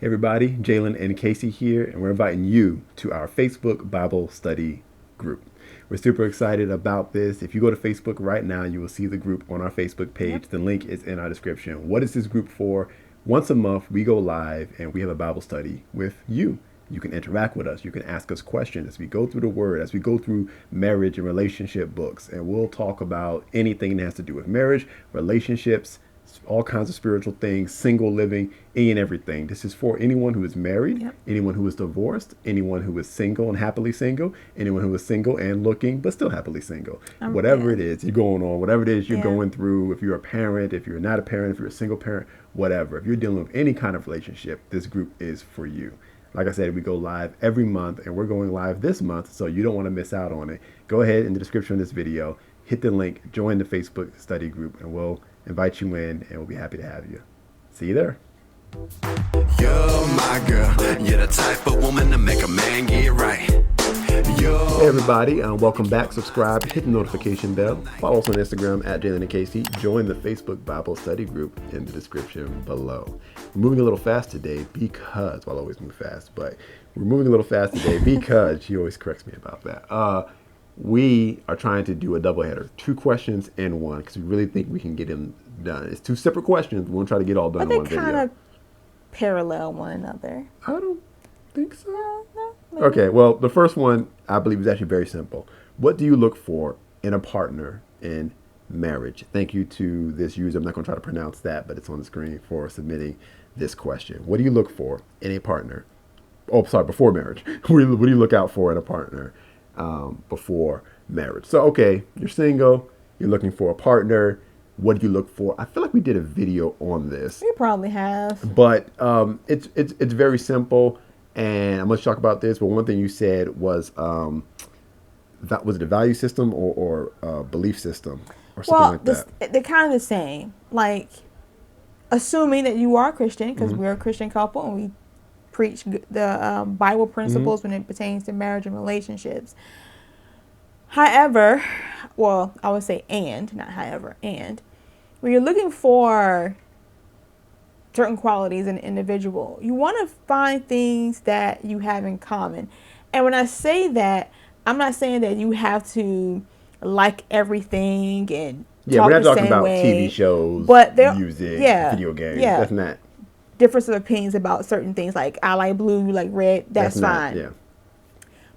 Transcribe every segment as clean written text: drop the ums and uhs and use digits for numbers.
Hey everybody, Jalen and Cacie here, and we're inviting you to our Facebook Bible study group. We're super excited about this. If you go to Facebook right now, you will see the group on our Facebook page. Yep. The link is in our description. What is this group for? Once a month, we go live and we have a Bible study with you. You can interact with us. You can ask us questions as we go through the Word, as we go through marriage and relationship books. And we'll talk about anything that has to do with marriage, relationships, all kinds of spiritual things, single living, any and everything. This is for anyone who is married, yep. Anyone who is divorced, anyone who is single and happily single, anyone who is single and looking but still happily single. Whatever it is you're going on, whatever it is you're going through, if you're a parent, if you're not a parent, if you're a single parent, whatever. If you're dealing with any kind of relationship, this group is for you. Like I said, we go live every month, and we're going live this month, so you don't want to miss out on it. Go ahead in the description of this video, hit the link, join the Facebook study group, and we'll invite you in, and we'll be happy to have you. See you there. You're my girl. You're the type of woman to make a man get right. Hey everybody, welcome back. Subscribe, hit the notification bell. Follow us on Instagram at Jalen and Cacie. Join the Facebook Bible study group in the description below. We're moving a little fast today because, well, I always move fast, but we're moving a little fast today because she always corrects me about that. We are trying to do a doubleheader, 2 questions in one, because we really think we can get them done. It's 2 separate questions. We won't try to get all done in one video. But they kind of parallel one another. I don't think so. No. Okay, well, the first one, I believe, is actually very simple. What do you look for in a partner in marriage? Thank you to this user. I'm not going to try to pronounce that, but it's on the screen, for submitting this question. What do you look for in a partner? Oh, sorry, before marriage. What do you look out for in a partner before marriage? So, okay, you're single. You're looking for a partner. What do you look for? I feel like we did a video on this. We probably have. But it's very simple. And I'm going to talk about this, but one thing you said was, that was it a value system or belief system or something like that? They're kind of the same. Like, assuming that you are a Christian, because we're a Christian couple and we preach the Bible principles when it pertains to marriage and relationships. However, well, I would say not however, and when you're looking for certain qualities in an individual, you want to find things that you have in common. And when I say that, I'm not saying that you have to like everything and talk we're not the talking same about way, TV shows, but music, video games. That's not. Difference of opinions about certain things, like I like blue, you like red. That's fine. Yeah.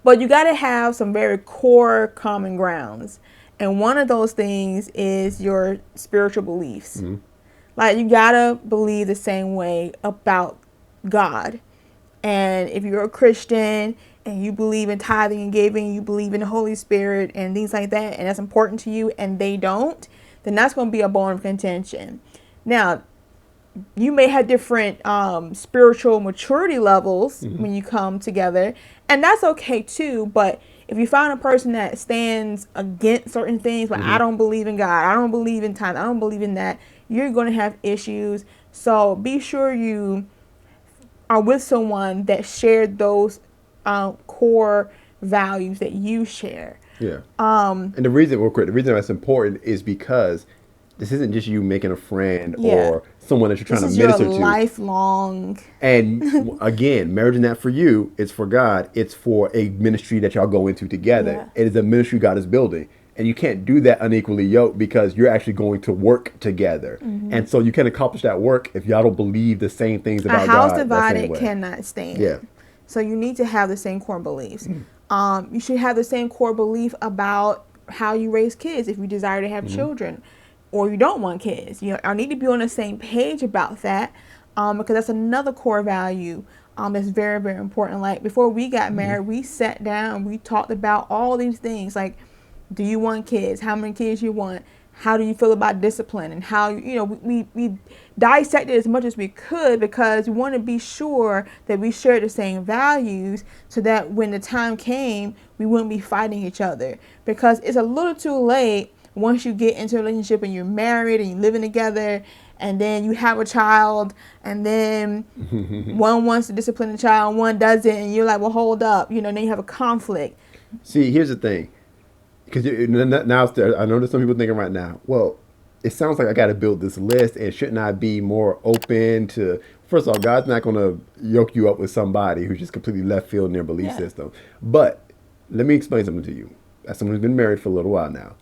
But you got to have some very core common grounds. And one of those things is your spiritual beliefs. Like, you gotta believe the same way about God. And if you're a Christian and you believe in tithing and giving, you believe in the Holy Spirit and things like that, and that's important to you, and they don't, then that's going to be a bone of contention. Now, you may have different spiritual maturity levels when you come together, and that's okay too. But if you find a person that stands against certain things, like I don't believe in God, I don't believe in time, I don't believe in that, you're going to have issues. So be sure you are with someone that shared those core values that you share. Yeah. And the reason that's important is because this isn't just you making a friend or someone that you're trying to minister to. This is your lifelong. And again, marriage is not for you. It's for God. It's for a ministry that y'all go into together. Yeah. It is a ministry God is building. And you can't do that unequally yoked because you're actually going to work together. And so you can accomplish that work if y'all don't believe the same things about God. A house divided cannot stand. Yeah. So you need to have the same core beliefs. You should have the same core belief about how you raise kids if you desire to have children or you don't want kids. I need to be on the same page about that because that's another core value that's very, very important. Like, before we got married, we sat down, we talked about all these things, like, do you want kids? How many kids you want? How do you feel about discipline? And how, we dissected as much as we could because we want to be sure that we share the same values so that when the time came, we wouldn't be fighting each other. Because it's a little too late once you get into a relationship and you're married and you're living together and then you have a child and then one wants to discipline the child, one doesn't, and you're like, well, hold up. Then you have a conflict. See, here's the thing. Because now I know there's some people thinking right now, well, it sounds like I got to build this list, and shouldn't I be more open to first of all, God's not going to yoke you up with somebody who's just completely left field in their belief system. But let me explain something to you. As someone who's been married for a little while now,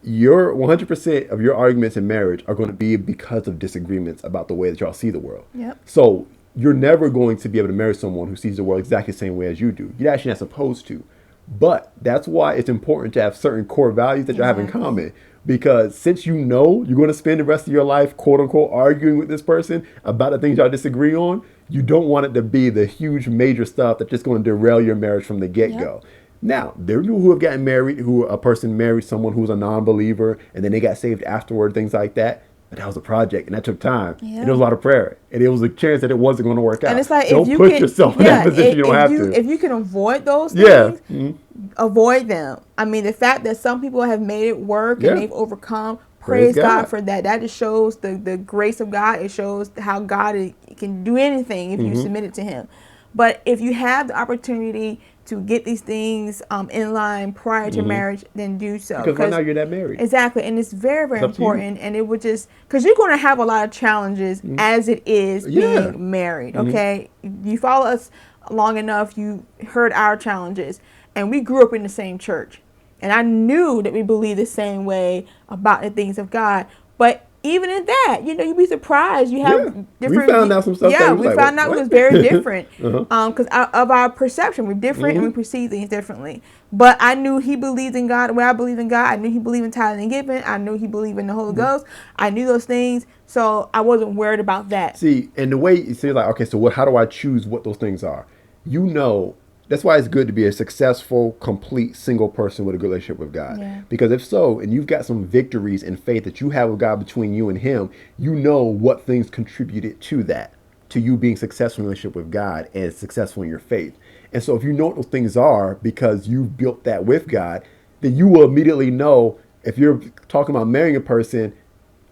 your 100% of your arguments in marriage are going to be because of disagreements about the way that y'all see the world. Yep. So you're never going to be able to marry someone who sees the world exactly the same way as you do. You're actually not supposed to. But that's why it's important to have certain core values that you have in common. Because since you know you're going to spend the rest of your life, quote unquote, arguing with this person about the things y'all disagree on, you don't want it to be the huge major stuff that's just going to derail your marriage from the get-go. Yep. Now, there are people who have gotten married, who a person married someone who's a non-believer, and then they got saved afterward, things like that. But that was a project, and that took time. Yeah. And there was a lot of prayer. And it was a chance that it wasn't going to work out. And it's like, don't put yourself in that position. You don't have to. If you can avoid those things, avoid them. I mean, the fact that some people have made it work and they've overcome, praise God for that. That just shows the grace of God. It shows how God can do anything if you submit it to Him. But if you have the opportunity to get these things in line prior to marriage, then do so. Because right now you're not married. Exactly. And it's very, very important. And it would just, because you're going to have a lot of challenges as it is being married. Okay. You follow us long enough, you heard our challenges. And we grew up in the same church. And I knew that we believed the same way about the things of God. But even in that, you'd be surprised. You have different. We found out some stuff. Yeah, we found out it was very different. Because of our perception, we're different and we perceive things differently. But I knew he believed in God the way I believe in God. I knew he believed in tithing and giving. I knew he believed in the Holy Ghost. I knew those things, so I wasn't worried about that. See, and the way it seems like, okay, so how do I choose what those things are? That's why it's good to be a successful, complete, single person with a good relationship with God. Yeah. Because if so, and you've got some victories in faith that you have with God between you and Him, you know what things contributed to that, to you being successful in a relationship with God and successful in your faith. And so if you know what those things are because you've built that with God, then you will immediately know if you're talking about marrying a person,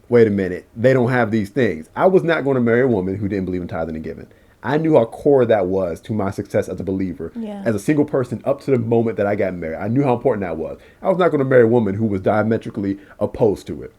wait a minute, they don't have these things. I was not going to marry a woman who didn't believe in tithing and giving. I knew how core that was to my success as a believer, as a single person up to the moment that I got married. I knew how important that was. I was not going to marry a woman who was diametrically opposed to it.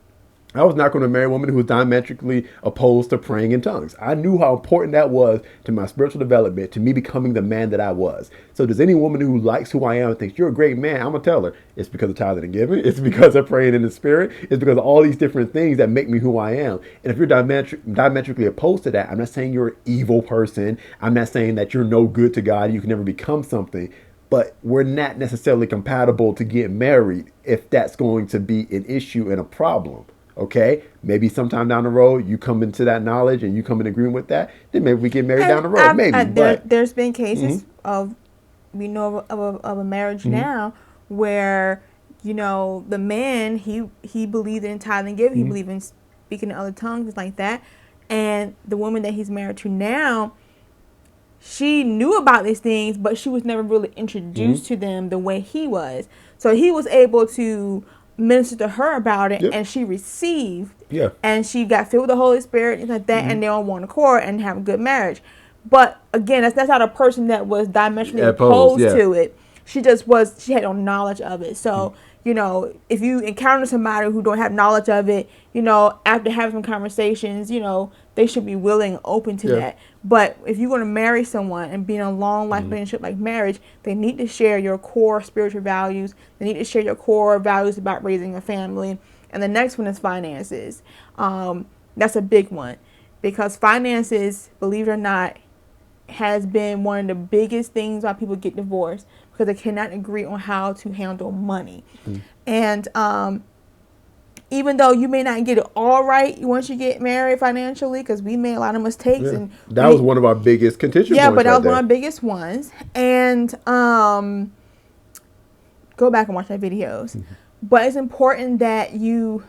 I was not going to marry a woman who was diametrically opposed to praying in tongues. I knew how important that was to my spiritual development, to me becoming the man that I was. So does any woman who likes who I am and thinks you're a great man, I'm going to tell her it's because of tithing and giving. It's because of praying in the spirit. It's because of all these different things that make me who I am. And if you're diametrically opposed to that, I'm not saying you're an evil person. I'm not saying that you're no good to God. You can never become something. But we're not necessarily compatible to get married if that's going to be an issue and a problem. Okay, maybe sometime down the road you come into that knowledge and you come in agreement with that. Then maybe we get married down the road. There's been cases of a marriage now where the man he believed in tithing and giving. He believed in speaking in other tongues, things like that. And the woman that he's married to now, she knew about these things, but she was never really introduced to them the way he was. So he was able to minister to her about it, and she received, and she got filled with the Holy Spirit and like that, and they're on one accord and have a good marriage. But again, that's not a person that was diametrically opposed to it. She had no knowledge of it. So if you encounter somebody who don't have knowledge of it, after having some conversations, they should be willing and open to that. But if you're going to marry someone and be in a long life relationship like marriage, they need to share your core spiritual values. They need to share your core values about raising a family. And the next one is finances. That's a big one because finances, believe it or not, has been one of the biggest things why people get divorced because they cannot agree on how to handle money. And even though you may not get it all right once you get married financially, because we made a lot of mistakes. And that was one of our biggest contention points. Yeah, but that was one of our biggest ones. And go back and watch our videos. But it's important that you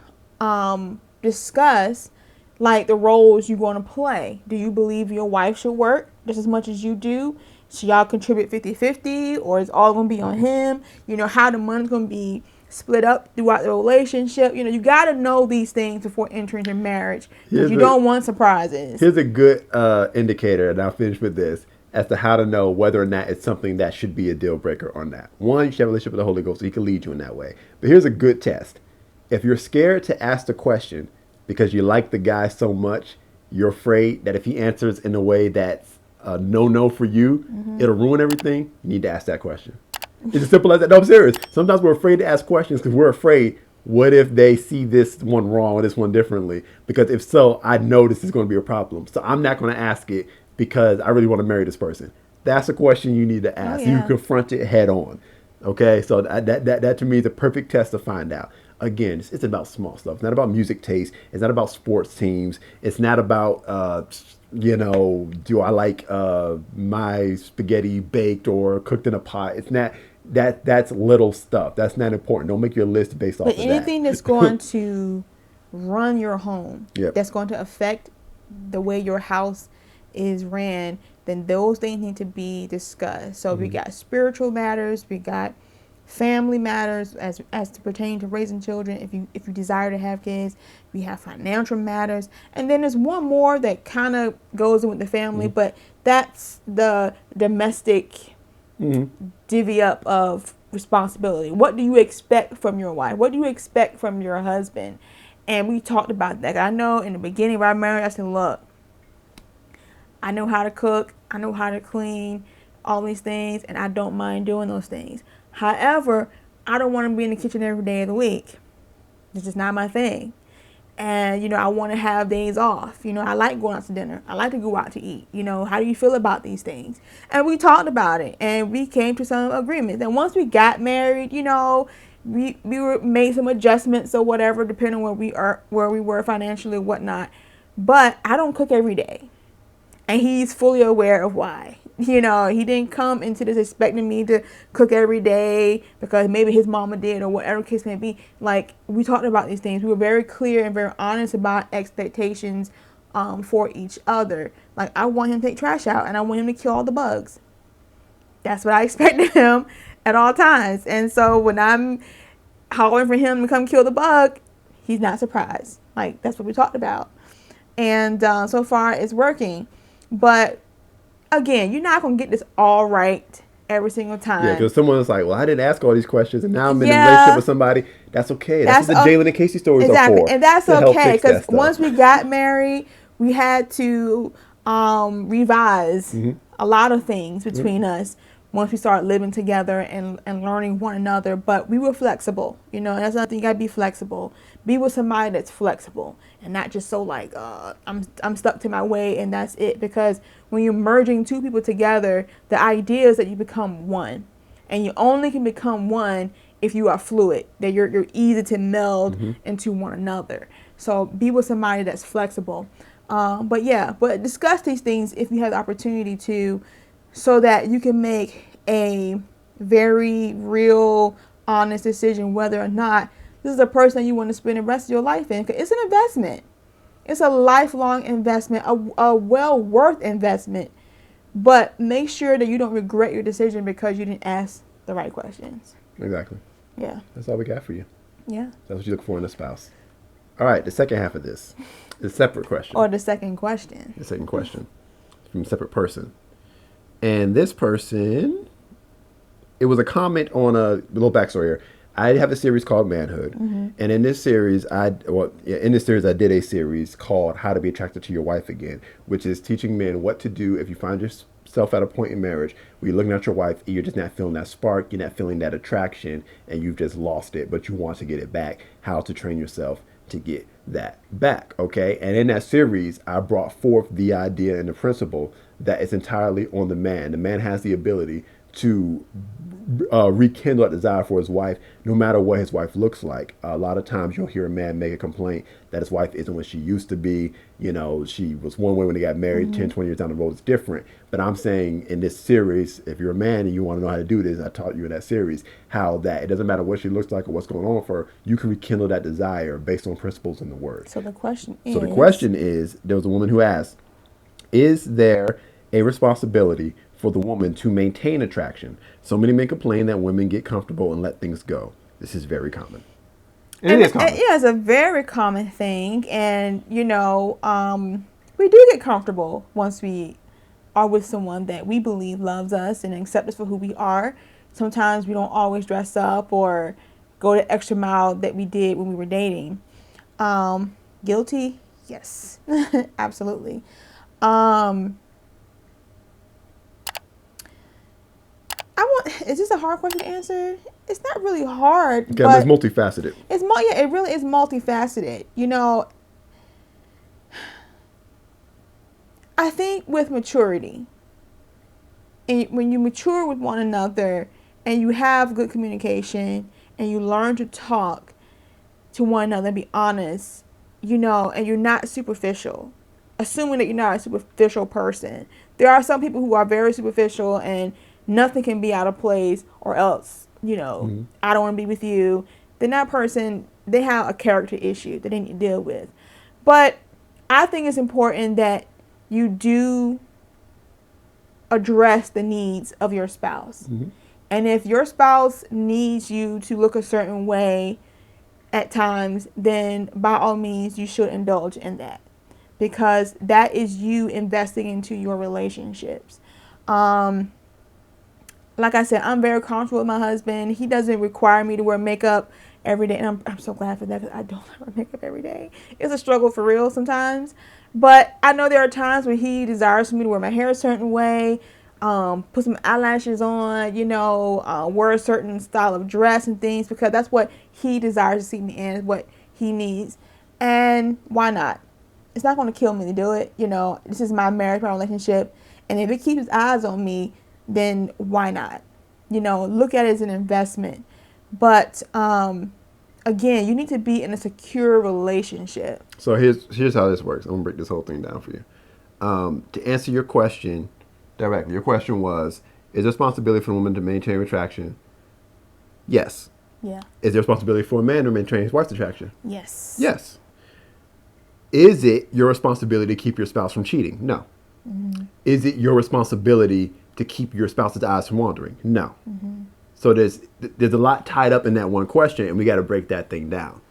discuss like the roles you're going to play. Do you believe your wife should work just as much as you do? Should y'all contribute 50-50 or is all going to be on him? How the money's going to be split up throughout the relationship. You got to know these things before entering into marriage. You don't want surprises. Here's a good indicator, and I'll finish with this, as to how to know whether or not it's something that should be a deal breaker or not. One, you should have a relationship with the Holy Ghost so he can lead you in that way. But here's a good test. If you're scared to ask the question because you like the guy so much you're afraid that if he answers in a way that's a no for you, it'll ruin everything, you need to ask that question. It's as simple as that. No, I'm serious. Sometimes we're afraid to ask questions because we're afraid, what if they see this one wrong or this one differently? Because if so, I know this is going to be a problem. So I'm not going to ask it because I really want to marry this person. That's a question you need to ask. You confront it head on. Okay, so that to me is the perfect test to find out. Again, it's about small stuff. It's not about music taste. It's not about sports teams. It's not about do I like my spaghetti baked or cooked in a pot? It's not that's little stuff. That's not important. Don't make your list based off of that. But anything that's going to run your home, Yep. that's going to affect the way your house is ran, then those things need to be discussed. So we got spiritual matters, we got family matters as to pertain to raising children. If you desire to have kids, we have financial matters, and then there's one more that kind of goes in with the family, but that's the domestic divvy up of responsibility. What do you expect from your wife? What do you expect from your husband? And we talked about that. I know in the beginning of our marriage, I said, look, I know how to cook, I know how to clean, all these things, and I don't mind doing those things. However, I don't want to be in the kitchen every day of the week. It's just not my thing. And, I want to have days off. I like going out to dinner. I like to go out to eat. How do you feel about these things? And we talked about it, and we came to some agreements. And once we got married, we made some adjustments or whatever, depending on where we were financially or whatnot. But I don't cook every day. And he's fully aware of why. He didn't come into this expecting me to cook every day because maybe his mama did or whatever case may be. Like, we talked about these things. We were very clear and very honest about expectations for each other. Like, I want him to take trash out and I want him to kill all the bugs. That's what I expect of him at all times. And so when I'm hollering for him to come kill the bug, he's not surprised. Like, that's what we talked about. And so far it's working. But again, you're not going to get this all right every single time. Yeah, because someone's like, well, I didn't ask all these questions, and now I'm in a relationship with somebody. That's okay. That's what the Jalen and Cacie stories are for. And that's okay, because once we got married, we had to revise a lot of things between us once we started living together and learning one another. But we were flexible, and that's another thing. You got to be flexible. Be with somebody that's flexible and not just so like, I'm stuck to my way and that's it. Because when you're merging two people together, the idea is that you become one. And you only can become one if you are fluid, that you're easy to meld into one another. So be with somebody that's flexible. But discuss these things if you have the opportunity to, so that you can make a very real, honest decision whether or not this is a person you want to spend the rest of your life in. 'Cause it's an investment. It's a lifelong investment, a well worth investment. But make sure that you don't regret your decision because you didn't ask the right questions. Exactly. Yeah. That's all we got for you. Yeah. That's what you look for in a spouse. All right, the second half of this, the separate question. Or the second question. The second question from a separate person. And this person, it was a comment on a little backstory here. I have a series called Manhood, and in this series, I did a series called How to Be Attracted to Your Wife Again, which is teaching men what to do if you find yourself at a point in marriage where you're looking at your wife and you're just not feeling that spark, you're not feeling that attraction, and you've just lost it, but you want to get it back. How to train yourself to get that back, okay? And in that series, I brought forth the idea and the principle that it's entirely on the man. The man has the ability to rekindle a desire for his wife, no matter what his wife looks like. A lot of times you'll hear a man make a complaint that his wife isn't what she used to be. She was one way when they got married. 10, 20 years down the road, it's different. But I'm saying in this series, if you're a man and you want to know how to do this, I taught you in that series how that it doesn't matter what she looks like or what's going on for her, you can rekindle that desire based on principles in the word. So the question is, there was a woman who asked, is there a responsibility for the woman to maintain attraction? So many men complain that women get comfortable and let things go. This is very common. And it is common. Yeah, it's a very common thing. And, we do get comfortable once we are with someone that we believe loves us and accepts us for who we are. Sometimes we don't always dress up or go the extra mile that we did when we were dating. Guilty. Yes, absolutely. I want. Is this a hard question to answer? It's not really hard, Okay, but it's multifaceted. yeah, it really is multifaceted. You know, I think with maturity, and when you mature with one another, and you have good communication, and you learn to talk to one another and be honest, you know, and you're not superficial. Assuming that you're not a superficial person. There are some people who are very superficial and nothing can be out of place, or else, you know, I don't want to be with you. Then that person, they have a character issue that they need to deal with. But I think it's important that you do address the needs of your spouse. And if your spouse needs you to look a certain way at times, then by all means you should indulge in that, because that is you investing into your relationships. Like I said, I'm very comfortable with my husband. He doesn't require me to wear makeup every day, and I'm so glad for that, because I don't wear makeup every day. It's a struggle for real sometimes, but I know there are times when he desires for me to wear my hair a certain way, put some eyelashes on, you know, wear a certain style of dress and things, because that's what he desires to see me in, what he needs. And why not? It's not going to kill me to do it. You know, this is my marriage, my relationship. And if it keeps his eyes on me, then why not? You know, look at it as an investment. But again, you need to be in a secure relationship. So here's how this works. I'm gonna break this whole thing down for you. To answer your question directly, your question was: is there responsibility for a woman to maintain attraction? Yes. Yeah. Is there responsibility for a man to maintain his wife's attraction? Yes. Yes. Is it your responsibility to keep your spouse from cheating? No. Is it your responsibility to keep your spouse's eyes from wandering? No. So there's a lot tied up in that one question, and we got to break that thing down.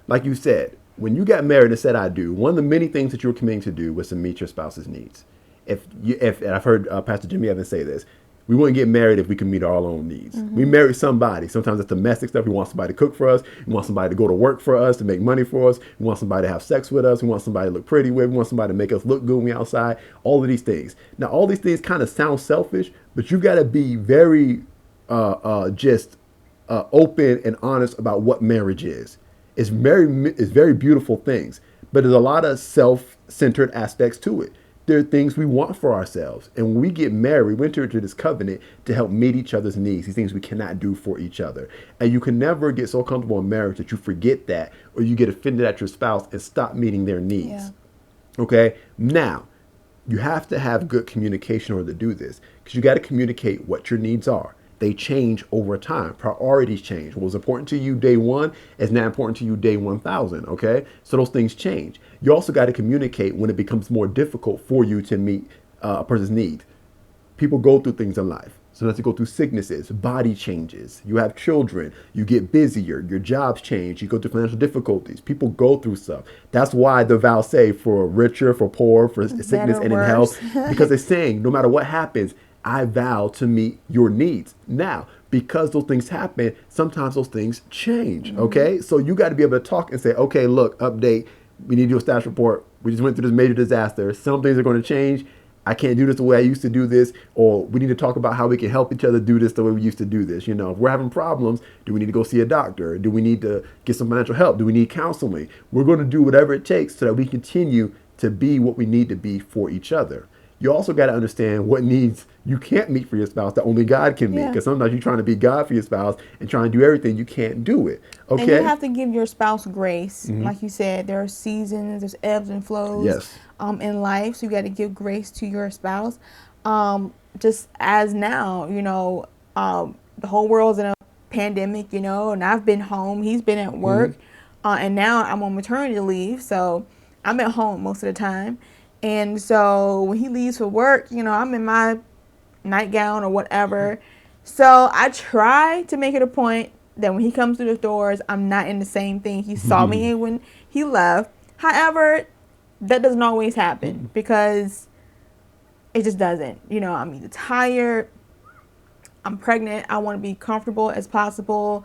Like you said, when you got married and said "I do," one of the many things that you were committing to do was to meet your spouse's needs. If and I've heard Pastor Jimmy Evans say this, we wouldn't get married if we could meet our own needs. We marry somebody. Sometimes it's domestic stuff. We want somebody to cook for us. We want somebody to go to work for us, to make money for us. We want somebody to have sex with us. We want somebody to look pretty with. We want somebody to make us look good when we outside. All of these things. Now, all these things kind of sound selfish, but you got to be very open and honest about what marriage is. It's very beautiful things, but there's a lot of self-centered aspects to it. There are things we want for ourselves. And when we get married, we enter into this covenant to help meet each other's needs, these things we cannot do for each other. And you can never get so comfortable in marriage that you forget that, or you get offended at your spouse and stop meeting their needs. Yeah. Okay? Now, you have to have good communication in order to do this, because you got to communicate what your needs are. They change over time. Priorities change. What was important to you day one is now important to you day 1,000. Okay? So those things change. You also got to communicate when it becomes more difficult for you to meet a person's needs. People go through things in life. Sometimes you go through sicknesses, body changes. You have children. You get busier. Your jobs change. You go through financial difficulties. People go through stuff. That's why the vows say for richer, for poor, for sickness, and in health. Because it's saying no matter what happens, I vow to meet your needs. Now, because those things happen, sometimes those things change. Okay? So you got to be able to talk and say, okay, look, update. We need to do a status report. We just went through this major disaster. Some things are going to change. I can't do this the way I used to do this. Or we need to talk about how we can help each other do this the way we used to do this. You know, if we're having problems, do we need to go see a doctor? Do we need to get some financial help? Do we need counseling? We're going to do whatever it takes so that we continue to be what we need to be for each other. You also got to understand what needs you can't meet for your spouse that only God can meet. Because sometimes you're trying to be God for your spouse and trying to do everything. You can't do it. Okay. And you have to give your spouse grace. Like you said, there are seasons, there's ebbs and flows in life. So you got to give grace to your spouse. Just as now, you know, the whole world's in a pandemic, you know, and I've been home. He's been at work. And now I'm on maternity leave. So I'm at home most of the time. And so when he leaves for work, you know, I'm in my nightgown or whatever. So I try to make it a point that when he comes through the doors, I'm not in the same thing he saw me in when he left. However, that doesn't always happen because it just doesn't. You know, I'm either tired, I'm pregnant, I want to be comfortable as possible.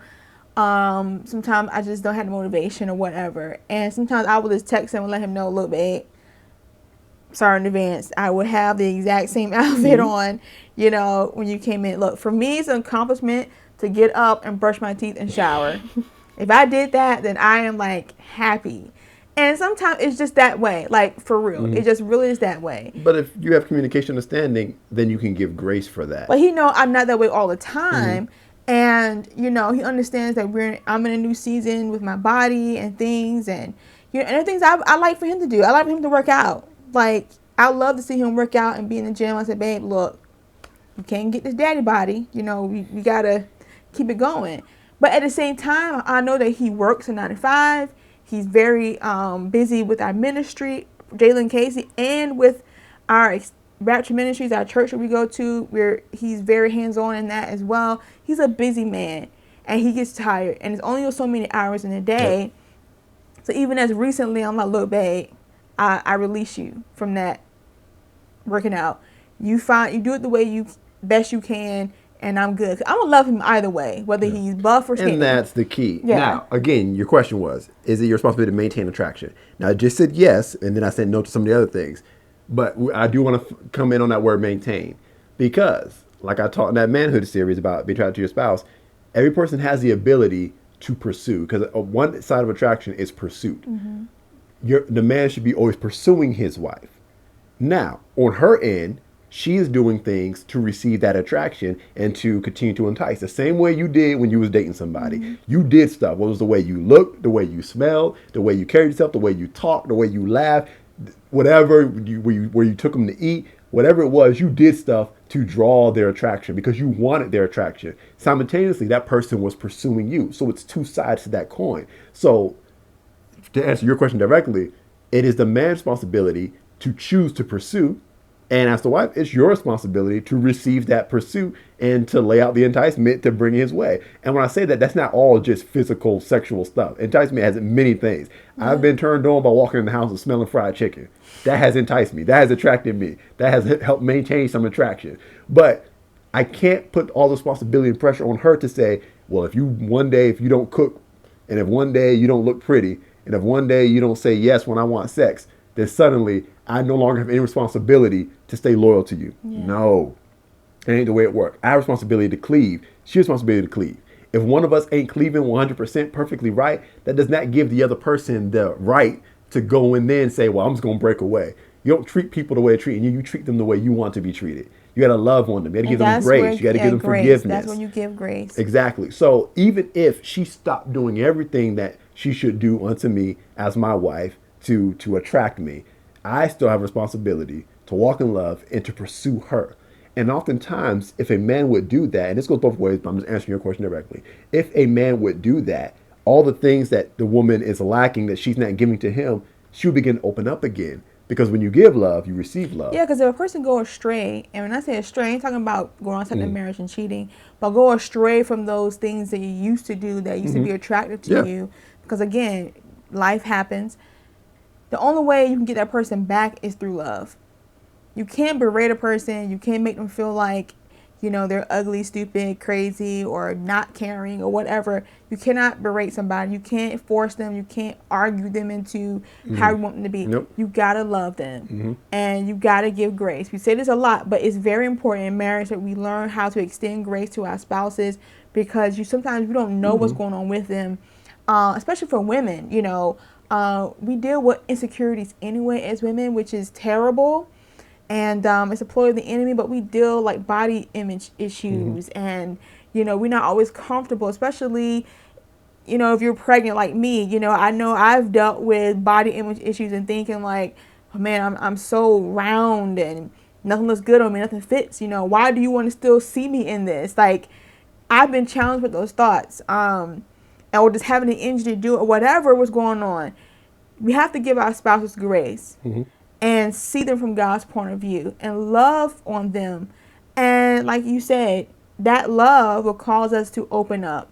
Sometimes I just don't have the motivation or whatever. And sometimes I will just text him and let him know, look, babe, sorry in advance. I would have the exact same outfit on, when you came in. Look, for me, it's an accomplishment to get up and brush my teeth and shower. If I did that, then I am like happy. And sometimes it's just that way, like for real. It just really is that way. But if you have communication understanding, then you can give grace for that. But he know I'm not that way all the time. And, he understands that I'm in a new season with my body and things. And, and there are things I like for him to do. I like for him to work out. Like, I love to see him work out and be in the gym. I said, babe, look, you can't get this daddy body. We got to keep it going. But at the same time, I know that he works a 9 to 5. He's very busy with our ministry, Jalen, Cacie, and with our Rapture Ministries, our church that we go to, where he's very hands-on in that as well. He's a busy man, and he gets tired, and it's only so many hours in a day. Yep. So even as recently, I'm like, look, babe, I release you from that working out. You do it the way you best you can, and I'm good. I'm gonna love him either way, whether he's buff or skinny. And that's the key. Yeah. Now, again, your question was, is it your responsibility to maintain attraction? Now, I just said yes, and then I said no to some of the other things. But I do want to come in on that word maintain, because like I taught in that manhood series about being attracted to your spouse, every person has the ability to pursue, because one side of attraction is pursuit. The man should be always pursuing his wife. Now, on her end, she is doing things to receive that attraction and to continue to entice. The same way you did when you was dating somebody. You did stuff. What was the way you looked, the way you smelled, the way you carried yourself, the way you talked, the way you laughed, whatever, where you took them to eat, whatever it was, you did stuff to draw their attraction because you wanted their attraction. Simultaneously, that person was pursuing you. So it's two sides to that coin. So to answer your question directly, it is the man's responsibility to choose to pursue. And as the wife, it's your responsibility to receive that pursuit and to lay out the enticement to bring it his way. And when I say that, that's not all just physical, sexual stuff. Enticement has many things. I've been turned on by walking in the house and smelling fried chicken. That has enticed me. That has attracted me. That has helped maintain some attraction. But I can't put all the responsibility and pressure on her to say, well, if you don't cook, and if one day you don't look pretty, and if one day you don't say yes when I want sex, then suddenly I no longer have any responsibility to stay loyal to you. Yeah. No, it ain't the way it works. I have responsibility to cleave. She has responsibility to cleave. If one of us ain't cleaving 100% perfectly right, that does not give the other person the right to go in there and say, well, I'm just going to break away. You don't treat people the way they're treating you. You treat them the way you want to be treated. You got to love on them. You got to give them grace. You got to give them forgiveness. That's when you give grace. Exactly. So even if she stopped doing everything that she should do unto me as my wife to attract me, I still have a responsibility to walk in love and to pursue her. And oftentimes, if a man would do that, and this goes both ways, but I'm just answering your question directly. If a man would do that, all the things that the woman is lacking that she's not giving to him, she'll begin to open up again. Because when you give love, you receive love. Yeah, because if a person go astray, and when I say astray, I ain't talking about going outside the marriage and cheating, but go astray from those things that you used to do that used to be attractive to you. Because again, life happens. The only way you can get that person back is through love. You can't berate a person. You can't make them feel like, they're ugly, stupid, crazy, or not caring, or whatever. You cannot berate somebody. You can't force them. You can't argue them into how you want them to be. Nope. You got to love them. And you got to give grace. We say this a lot, but it's very important in marriage that we learn how to extend grace to our spouses, because sometimes we don't know what's going on with them, especially for women. We deal with insecurities anyway as women, which is terrible. And it's a ploy of the enemy, but we deal like body image issues. And, we're not always comfortable, especially, if you're pregnant like me. I know I've dealt with body image issues and thinking like, oh, man, I'm so round and nothing looks good on me, nothing fits. Why do you want to still see me in this? Like, I've been challenged with those thoughts. Or just having the energy to do it, or whatever was going on. We have to give our spouses grace and see them from God's point of view and love on them. And like you said, that love will cause us to open up.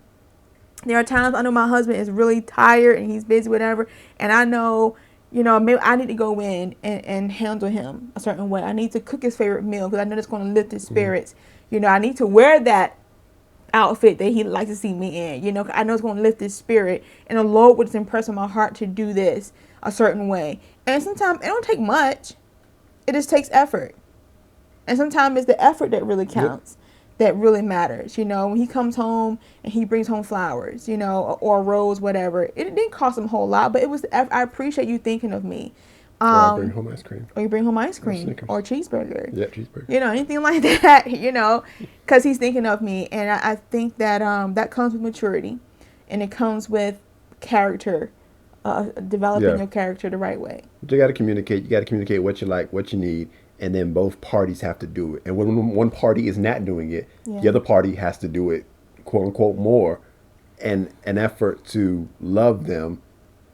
There are times I know my husband is really tired and he's busy, whatever. And I know, maybe I need to go in and handle him a certain way. I need to cook his favorite meal because I know it's going to lift his spirits. I need to wear that outfit that he likes to see me in. You know, I know it's going to lift his spirit, and the Lord would impress on my heart to do this a certain way. And sometimes it don't take much. It just takes effort. And sometimes it's the effort that really counts, that really matters. You know, when he comes home and he brings home flowers, you know, or a rose, whatever, it didn't cost him a whole lot, but it was, I appreciate you thinking of me. Or I bring home ice cream. Or you bring home ice cream or cheeseburger. Yeah, cheeseburger. You know, anything like that, you know, because he's thinking of me. And I think that that comes with maturity, and it comes with character, developing your character the right way. But you got to communicate. You got to communicate what you like, what you need, and then both parties have to do it. And when one party is not doing it, the other party has to do it, quote unquote, more, and an effort to love them,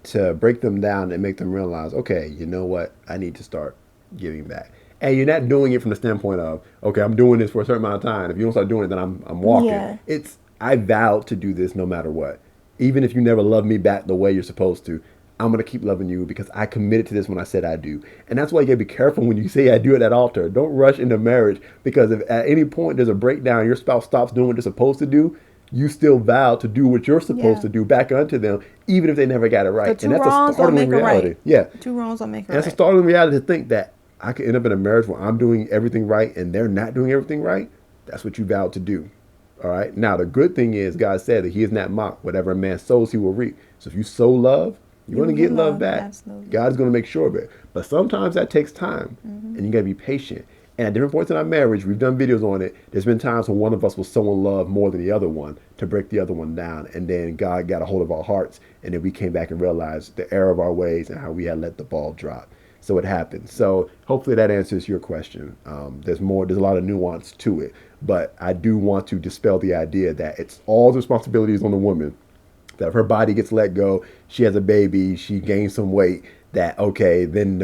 to break them down and make them realize, okay, you know what, I need to start giving back. And you're not doing it from the standpoint of, okay, I'm doing this for a certain amount of time. If you don't start doing it, then I'm walking. Yeah. It's, I vowed to do this no matter what. Even if you never love me back the way you're supposed to, I'm going to keep loving you because I committed to this when I said I do. And that's why you got to be careful when you say I do at that altar. Don't rush into marriage, because if at any point there's a breakdown, your spouse stops doing what they're supposed to do, you still vow to do what you're supposed to do back unto them, even if they never got it right. And that's a startling reality. Right. Yeah. 2 wrongs don't make it right. And that's a startling reality to think that I could end up in a marriage where I'm doing everything right and they're not doing everything right. That's what you vowed to do. All right. Now, the good thing is God said that he is not mocked. Whatever a man sows, he will reap. So if you sow love, you're going to get love back. Absolutely. God's going to make sure of it. But sometimes that takes time, and you got to be patient. And at different points in our marriage, we've done videos on it. There's been times when one of us will sow in love more than the other one to break the other one down. And then God got a hold of our hearts. And then we came back and realized the error of our ways and how we had let the ball drop. So it happened. So hopefully that answers your question. There's a lot of nuance to it. But I do want to dispel the idea that it's all the responsibilities on the woman. That if her body gets let go, she has a baby, she gains some weight, that, okay, then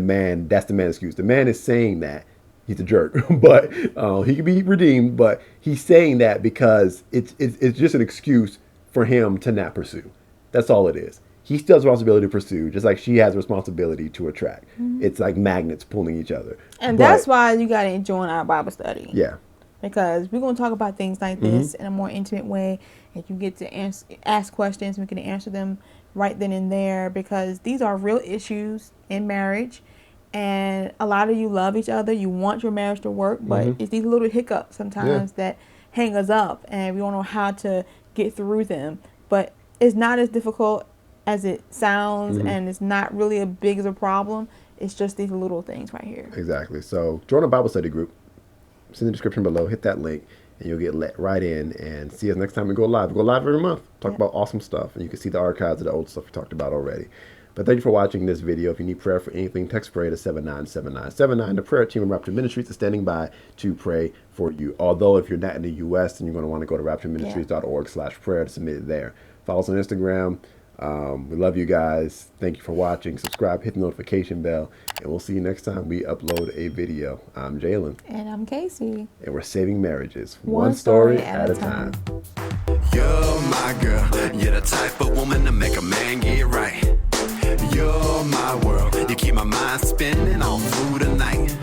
that's the man's excuse. The man is saying that. He's a jerk, but he can be redeemed. But he's saying that because it's just an excuse for him to not pursue. That's all it is. He still has a responsibility to pursue, just like she has a responsibility to attract. It's like magnets pulling each other. And that's why you got to join our Bible study. Yeah. Because we're going to talk about things like this in a more intimate way. And you get to ask questions. We can answer them right then and there, because these are real issues in marriage. And a lot of you love each other. You want your marriage to work, but it's these little hiccups sometimes that hang us up, and we don't know how to get through them. But it's not as difficult as it sounds, and it's not really as big as a problem. It's just these little things right here. Exactly. So join a Bible study group. It's in the description below. Hit that link, and you'll get let right in. And see us next time we go live. We go live every month. Talk about awesome stuff, and you can see the archives of the old stuff we talked about already. But thank you for watching this video. If you need prayer for anything, text prayer to 797-979. The prayer team in Rapture Ministries is standing by to pray for you. Although if you're not in the U.S., then you're going to want to go to raptureministries.org/prayer to submit it there. Follow us on Instagram. We love you guys. Thank you for watching. Subscribe, hit the notification bell, and we'll see you next time we upload a video. I'm Jalen. And I'm Cacie. And we're saving marriages one story at a time. You're my girl. You're the type of woman to make a man get right. You're my world. You keep my mind spinning all through the night.